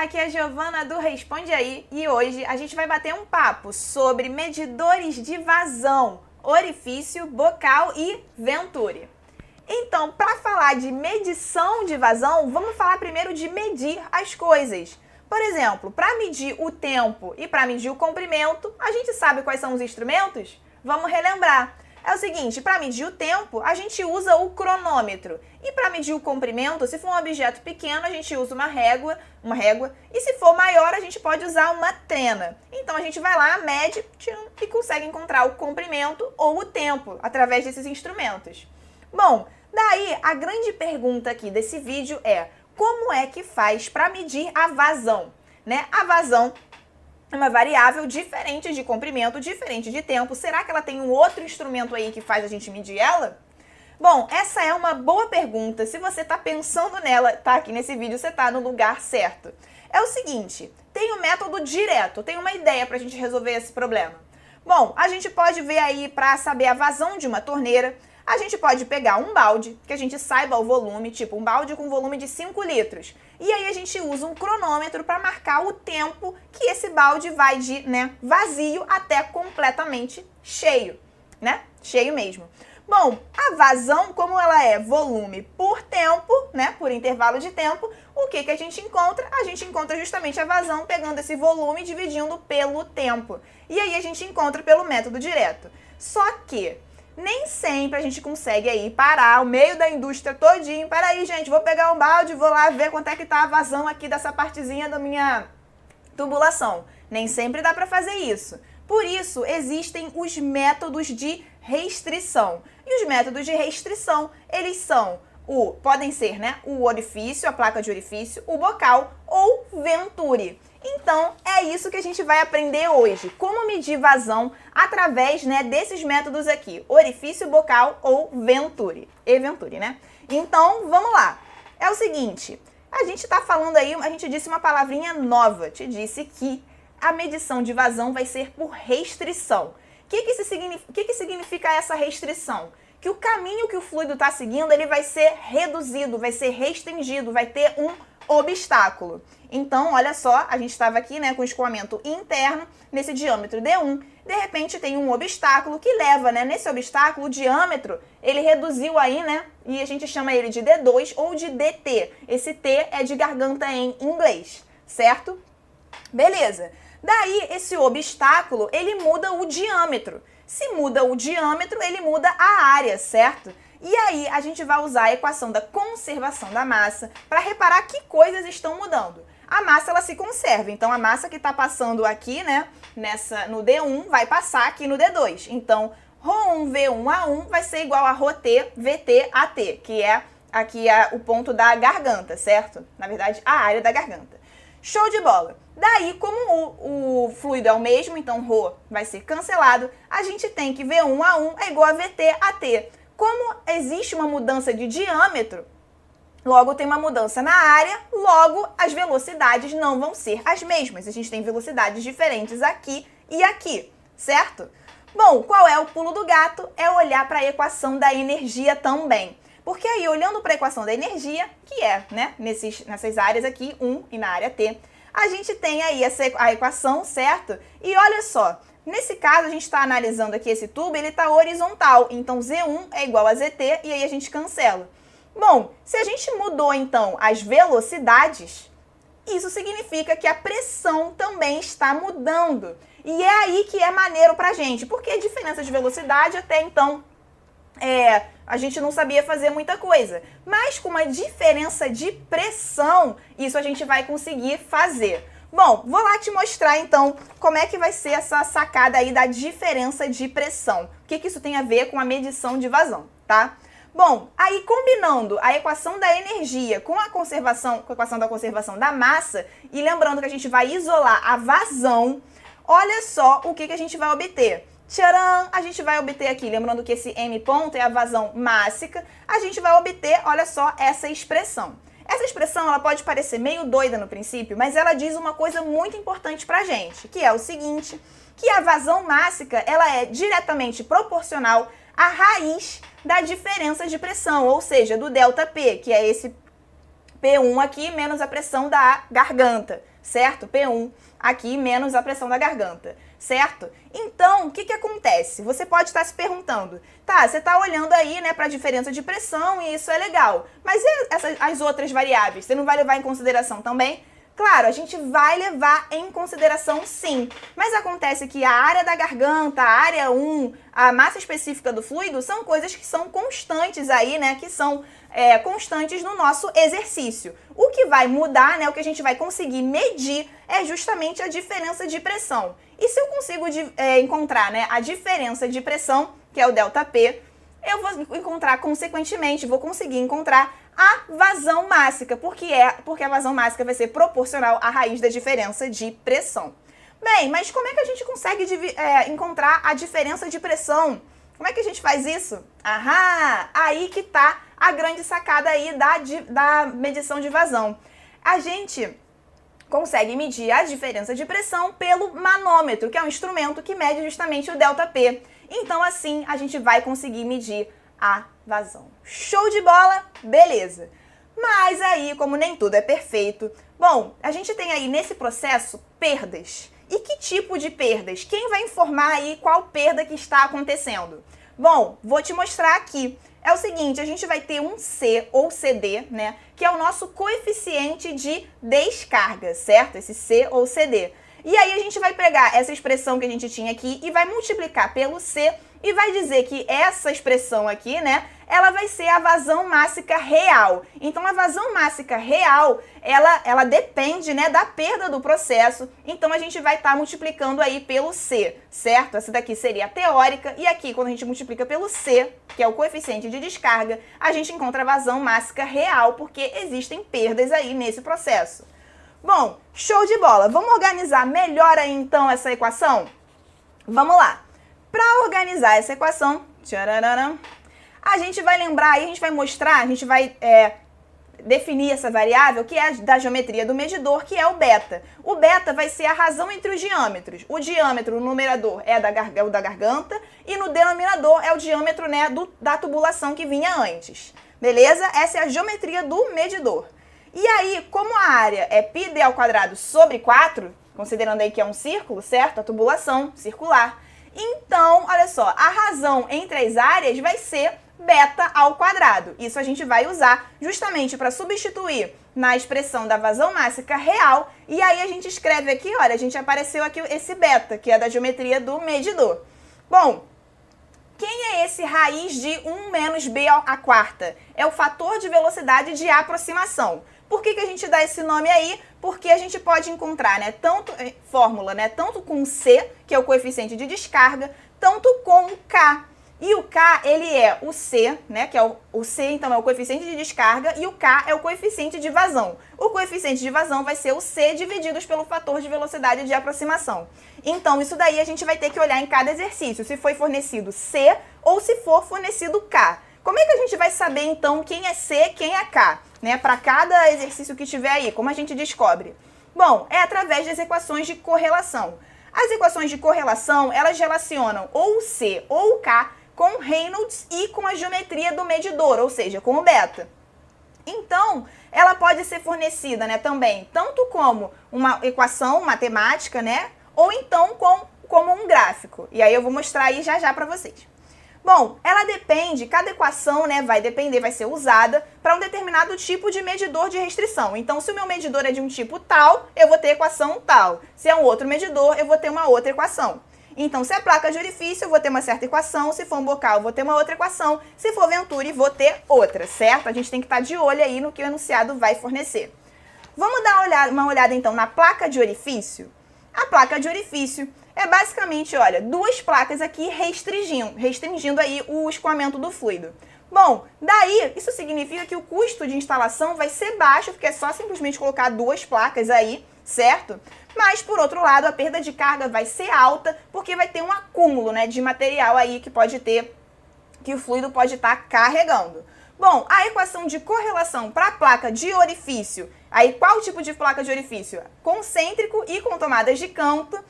aqui é a Giovana do Responde Aí e hoje a gente vai bater um papo sobre medidores de vazão, orifício, bocal e venturi. Então, para falar de medição de vazão, vamos falar primeiro de medir as coisas. Por exemplo, para medir o tempo e para medir o comprimento, a gente sabe quais são os instrumentos? Vamos relembrar. É o seguinte, para medir o tempo, a gente usa o cronômetro. E para medir o comprimento, se for um objeto pequeno, a gente usa uma régua, e se for maior, a gente pode usar uma trena. Então a gente vai lá, mede e consegue encontrar o comprimento ou o tempo através desses instrumentos. Bom, daí a grande pergunta aqui desse vídeo é: como é que faz para medir a vazão? A vazão é uma variável diferente de comprimento, diferente de tempo. Será que ela tem um outro instrumento aí que faz a gente medir ela? Bom, essa é uma boa pergunta. Se você está pensando nela, tá aqui nesse vídeo, você está no lugar certo. É o seguinte, tem o método direto, tem uma ideia para a gente resolver esse problema. Bom, a gente pode ver aí para saber a vazão de uma torneira, a gente pode pegar um balde, que a gente saiba o volume, tipo um balde com volume de 5 litros. E aí a gente usa um cronômetro para marcar o tempo que esse balde vai de vazio até completamente cheio, cheio mesmo. Bom, a vazão, como ela é volume por tempo, por intervalo de tempo, o que a gente encontra? A gente encontra justamente a vazão pegando esse volume e dividindo pelo tempo. E aí a gente encontra pelo método direto. Só que nem sempre a gente consegue aí parar o meio da indústria todinho. Peraí, gente, vou pegar um balde e vou lá ver quanto é que tá a vazão aqui dessa partezinha da minha tubulação. Nem sempre dá para fazer isso. Por isso, existem os métodos de restrição. E os métodos de restrição, eles são podem ser, o orifício, a placa de orifício, o bocal ou venturi. Então, é isso que a gente vai aprender hoje, como medir vazão através desses métodos aqui, orifício, bocal ou venturi, Então, vamos lá. É o seguinte, a gente está falando aí, a gente disse uma palavrinha nova, te disse que a medição de vazão vai ser por restrição. O que significa essa restrição? Que o caminho que o fluido está seguindo, ele vai ser reduzido, vai ser restringido, vai ter um obstáculo. Então, olha só, a gente estava aqui com escoamento interno, nesse diâmetro D1, de repente tem um obstáculo que leva, nesse obstáculo, o diâmetro, ele reduziu aí, e a gente chama ele de D2 ou de DT. Esse T é de garganta em inglês, certo? Beleza. Daí, esse obstáculo, ele muda o diâmetro. Se muda o diâmetro, ele muda a área, certo? E aí, a gente vai usar a equação da conservação da massa para reparar que coisas estão mudando. A massa, ela se conserva. Então, a massa que está passando aqui, no D1, vai passar aqui no D2. Então, ρ1 V1A1 vai ser igual a ρt VT AT, que é aqui o ponto da garganta, certo? Na verdade, a área da garganta. Show de bola! Daí, como o fluido é o mesmo, então ρ vai ser cancelado, a gente tem que V1A1 é igual a VT AT. Como existe uma mudança de diâmetro, logo tem uma mudança na área, logo as velocidades não vão ser as mesmas. A gente tem velocidades diferentes aqui e aqui, certo? Bom, qual é o pulo do gato? É olhar para a equação da energia também. Porque aí, olhando para a equação da energia, que é, nessas áreas aqui, 1 e na área T, a gente tem aí a equação, certo? E olha só, nesse caso, a gente está analisando aqui esse tubo, ele está horizontal, então Z1 é igual a ZT, e aí a gente cancela. Bom, se a gente mudou, então, as velocidades, isso significa que a pressão também está mudando. E é aí que é maneiro pra gente, porque a diferença de velocidade até então a gente não sabia fazer muita coisa. Mas com uma diferença de pressão, isso a gente vai conseguir fazer. Bom, vou lá te mostrar então como é que vai ser essa sacada aí da diferença de pressão. O que isso tem a ver com a medição de vazão, tá? Bom, aí combinando a equação da energia com a equação da conservação da massa, e lembrando que a gente vai isolar a vazão, olha só o que a gente vai obter. Tcharam! A gente vai obter aqui, lembrando que esse M ponto é a vazão mássica, a gente vai obter, olha só, essa expressão. Essa expressão, ela pode parecer meio doida no princípio, mas ela diz uma coisa muito importante pra gente, que é o seguinte, que a vazão mássica, ela é diretamente proporcional à raiz da diferença de pressão, ou seja, do ΔP, que é esse P1 aqui menos a pressão da garganta, certo? P1 aqui menos a pressão da garganta, certo? Então, o que acontece? Você pode estar se perguntando, tá, você está olhando aí, né, para a diferença de pressão e isso é legal, mas e as outras variáveis? Você não vai levar em consideração também? Claro, a gente vai levar em consideração sim, mas acontece que a área da garganta, a área 1, a massa específica do fluido são coisas que são constantes aí, né, que são constantes no nosso exercício. O que vai mudar, né, o que a gente vai conseguir medir é justamente a diferença de pressão. E se eu consigo encontrar, né, a diferença de pressão, que é o ΔP, eu vou encontrar, consequentemente, vou conseguir encontrar a vazão mássica, porque a vazão mássica vai ser proporcional à raiz da diferença de pressão. Bem, mas como é que a gente consegue encontrar a diferença de pressão? Como é que a gente faz isso? Aham, aí que tá a grande sacada aí da medição de vazão. A gente consegue medir a diferença de pressão pelo manômetro, que é um instrumento que mede justamente o ΔP. Então, assim, a gente vai conseguir medir a vazão. Show de bola? Beleza. Mas aí, como nem tudo é perfeito, bom, a gente tem aí nesse processo perdas. E que tipo de perdas? Quem vai informar aí qual perda que está acontecendo? Bom, vou te mostrar aqui. É o seguinte, a gente vai ter um C ou CD, né, que é o nosso coeficiente de descarga, certo? Esse C ou CD. E aí a gente vai pegar essa expressão que a gente tinha aqui e vai multiplicar pelo C e vai dizer que essa expressão aqui, né, ela vai ser a vazão mássica real. Então, a vazão mássica real, ela depende, né, da perda do processo. Então, a gente vai estar multiplicando aí pelo C, certo? Essa daqui seria a teórica. E aqui, quando a gente multiplica pelo C, que é o coeficiente de descarga, a gente encontra a vazão mássica real, porque existem perdas aí nesse processo. Bom, show de bola. Vamos organizar melhor aí, então, essa equação? Vamos lá. Para organizar essa equação, a gente vai lembrar aí, a gente vai mostrar, a gente vai definir essa variável que é da geometria do medidor, que é o beta. O beta vai ser a razão entre os diâmetros. O diâmetro no numerador é o da garganta e no denominador é o diâmetro, né, da tubulação que vinha antes. Beleza? Essa é a geometria do medidor. E aí, como a área é πd ao quadrado sobre 4, considerando aí que é um círculo, certo? A tubulação circular. Então, olha só, a razão entre as áreas vai ser beta ao quadrado. Isso a gente vai usar justamente para substituir na expressão da vazão mássica real. E aí a gente escreve aqui, olha, a gente apareceu aqui esse beta, que é da geometria do medidor. Bom, quem é esse raiz de 1 menos b à quarta? É o fator de velocidade de aproximação. Por que a gente dá esse nome aí? Porque a gente pode encontrar, né, fórmula, né, tanto com C, que é o coeficiente de descarga, tanto com o K. E o K, ele é o C, né, que é o C, então, é o coeficiente de descarga, e o K é o coeficiente de vazão. O coeficiente de vazão vai ser o C divididos pelo fator de velocidade de aproximação. Então, isso daí a gente vai ter que olhar em cada exercício, se foi fornecido C ou se for fornecido K. Como é que a gente vai saber, então, quem é C, quem é K, né, para cada exercício que tiver aí? Como a gente descobre? Bom, é através das equações de correlação. As equações de correlação, elas relacionam ou o C ou o K com Reynolds e com a geometria do medidor, ou seja, com o beta. Então, ela pode ser fornecida, né, também, tanto como uma equação matemática, né, ou então como um gráfico. E aí eu vou mostrar aí já para vocês. Bom, ela depende, cada equação, né, vai ser usada para um determinado tipo de medidor de restrição. Então, se o meu medidor é de um tipo tal, eu vou ter equação tal. Se é um outro medidor, eu vou ter uma outra equação. Então, se é placa de orifício, eu vou ter uma certa equação. Se for um bocal, eu vou ter uma outra equação. Se for Venturi, vou ter outra, certo? A gente tem que estar de olho aí no que o enunciado vai fornecer. Vamos dar uma olhada, então, na placa de orifício? A placa de orifício é basicamente, olha, duas placas aqui restringindo aí o escoamento do fluido. Bom, daí, isso significa que o custo de instalação vai ser baixo, porque é só simplesmente colocar duas placas aí, certo? Mas, por outro lado, a perda de carga vai ser alta, porque vai ter um acúmulo, né, de material aí que o fluido pode estar carregando. Bom, a equação de correlação para a placa de orifício, aí qual tipo de placa de orifício? Concêntrico e com tomadas de canto.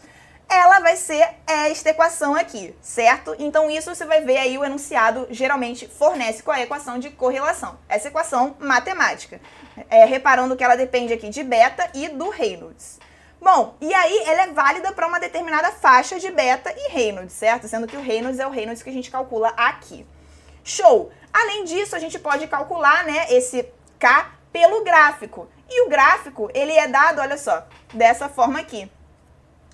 ela vai ser esta equação aqui, certo? Então isso você vai ver aí o enunciado geralmente fornece com a equação de correlação, essa equação matemática, reparando que ela depende aqui de beta e do Reynolds. Bom, e aí ela é válida para uma determinada faixa de beta e Reynolds, certo? Sendo que o Reynolds é o Reynolds que a gente calcula aqui. Show! Além disso, a gente pode calcular, né, esse K pelo gráfico. E o gráfico, ele é dado, olha só, dessa forma aqui.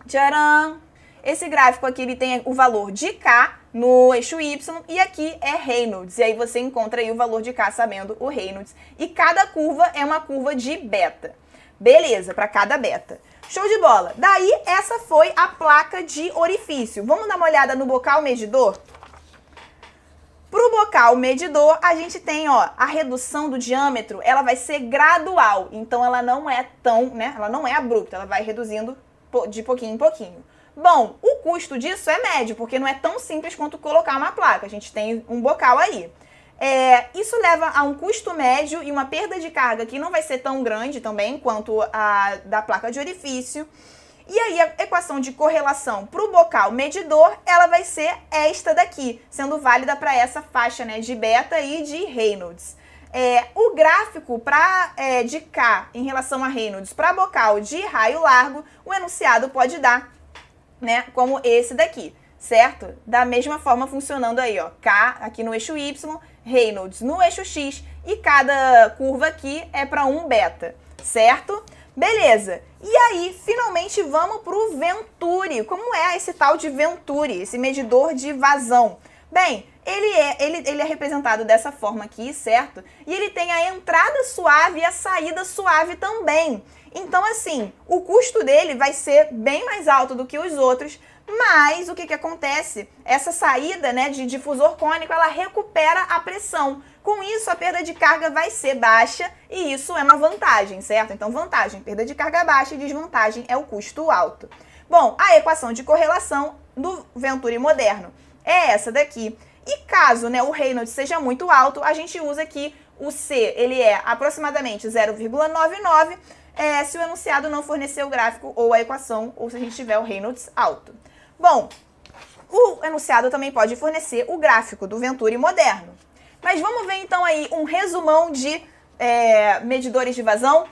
Tcharam! Esse gráfico aqui, ele tem o valor de K no eixo Y e aqui é Reynolds. E aí você encontra aí o valor de K sabendo o Reynolds. E cada curva é uma curva de beta. Beleza, para cada beta. Show de bola! Daí, essa foi a placa de orifício. Vamos dar uma olhada no bocal medidor? Para o bocal medidor, a gente tem, ó, a redução do diâmetro, ela vai ser gradual. Então, ela não é tão, né, ela não é abrupta, ela vai reduzindo de pouquinho em pouquinho. Bom, o custo disso é médio, porque não é tão simples quanto colocar uma placa. A gente tem um bocal aí. Isso leva a um custo médio e uma perda de carga que não vai ser tão grande também quanto a da placa de orifício. E aí a equação de correlação para o bocal medidor, ela vai ser esta daqui, sendo válida para essa faixa, né, de beta e de Reynolds. O gráfico de K em relação a Reynolds para bocal de raio largo, o enunciado pode dar, né, como esse daqui, certo? Da mesma forma funcionando aí, ó, K aqui no eixo Y, Reynolds no eixo X e cada curva aqui é para um beta, certo? Beleza. E aí, finalmente vamos para o Venturi. Como é esse tal de Venturi, esse medidor de vazão? Bem, ele é representado dessa forma aqui, certo? E ele tem a entrada suave e a saída suave também. Então, assim, o custo dele vai ser bem mais alto do que os outros, mas o que acontece? Essa saída, né, de difusor cônico, ela recupera a pressão. Com isso, a perda de carga vai ser baixa e isso é uma vantagem, certo? Então, vantagem, perda de carga baixa e desvantagem é o custo alto. Bom, a equação de correlação do Venturi moderno é essa daqui. E caso, né, o Reynolds seja muito alto, a gente usa aqui o C, ele é aproximadamente 0,99, se o enunciado não fornecer o gráfico ou a equação, ou se a gente tiver o Reynolds alto. Bom, o enunciado também pode fornecer o gráfico do Venturi moderno. Mas vamos ver então aí um resumão de medidores de vazão?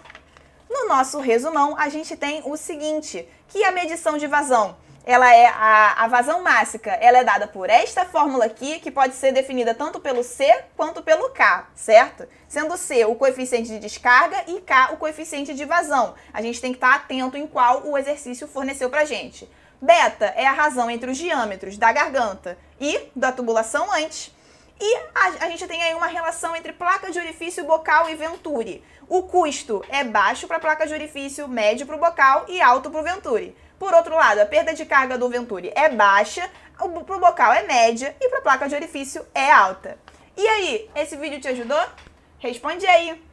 No nosso resumão, a gente tem o seguinte, que a medição de vazão, ela é a vazão mássica, ela é dada por esta fórmula aqui, que pode ser definida tanto pelo C quanto pelo K, certo? Sendo C o coeficiente de descarga e K o coeficiente de vazão. A gente tem que estar atento em qual o exercício forneceu pra gente. Beta é a razão entre os diâmetros da garganta e da tubulação antes. E a gente tem aí uma relação entre placa de orifício, bocal e Venturi. O custo é baixo para a placa de orifício, médio para o bocal e alto para o Venturi. Por outro lado, a perda de carga do Venturi é baixa, para o bocal é média e para a placa de orifício é alta. E aí, esse vídeo te ajudou? Responde aí!